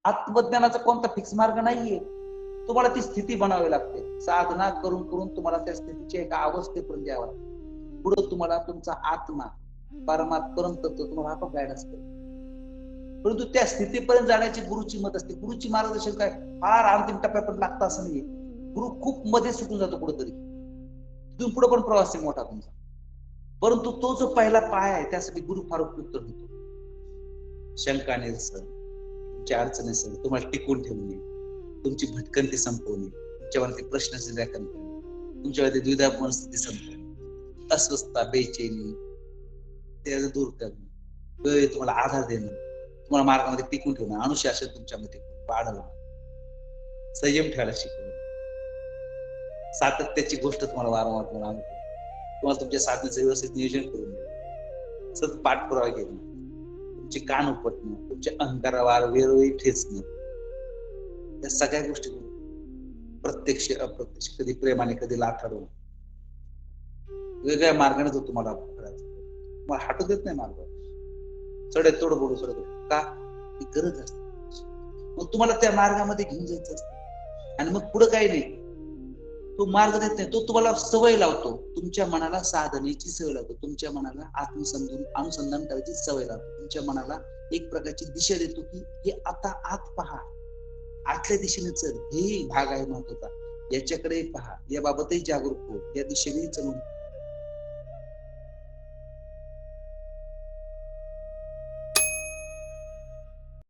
आत्मज्ञानाचा कोणता फिक्स मार्ग नाहीये. तुम्हाला ती स्थिती बनावी लागते. साधना करून करून तुम्हाला त्या स्थितीच्या एका अवस्थेपर्यंत यावं लागतं. पुढे तुम्हाला तुमचा आत्मा परमात्पर्यंत तुम्हाला आपोआप गायडन्स करेल. परंतु त्या स्थितीपर्यंत जाण्याची गुरुची मदत असते. गुरुची मार्गदर्शन काय फार अंतिम टप्प्यापर्यंत लागतं असं नाहीये. गुरु खूप मध्ये सुटून जातो कुठेतरी. तिथून पुढे पण प्रवास आहे मोठा तुमचा. परंतु तो जो पहिला पाय आहे त्यासाठी गुरु फार उपयुक्त होतो. शंका निरसन, तुमच्या अडचणी सर तुम्हाला टिकून ठेवणे, तुमची भटकंती संपवणे, तुमच्यावरती प्रश्नाचे निराकरण करणे, तुमच्यावरती द्विधा मनस्थिती संपवणे, अस्वस्थता, बेचैनी ते दूर करणे, वेळ तुम्हाला आधार देणं, तुम्हाला मार्गामध्ये टिकून ठेवणं, अनुशासन तुमच्यामध्ये वाढवणं, संयम ठेवायला शिकवणं, सातत्याची गोष्ट तुम्हाला वारंवार तुम्हाला तुम्हाला तुमच्या साधनेचं व्यवस्थित नियोजन करून देणं, सतत पाठपुरावा घेणं, तुमचे कान उपटणं, तुमच्या अहंकारावर वेळोवेळी ठेचणं, या सगळ्या गोष्टी प्रत्यक्ष अप्रत्यक्ष, कधी प्रेमाने कधी लाथाडून वेगळ्या मार्गाने जो तुम्हाला तुम्हाला हटू देत नाही मार्ग. चढे तोड बोलू चढ का ही गरज असते. मग तुम्हाला त्या मार्गामध्ये घेऊन जायचं असतं आणि मग पुढे काही नाही. तो मार्ग देत नाही, तो तुम्हाला सवय लावतो. तुमच्या मनाला साधनेची सवय लावतो, तुमच्या मनाला अनुसंधान करायची सवय लावतो, तुमच्या मनाला एक प्रकारची दिशा देतो की हे आता आत पहा, आतल्या दिशेने चल, हे भाग आहे महत्वाचा, याच्याकडे पहा, याबाबतही जागरूक हो, या दिशेने चलून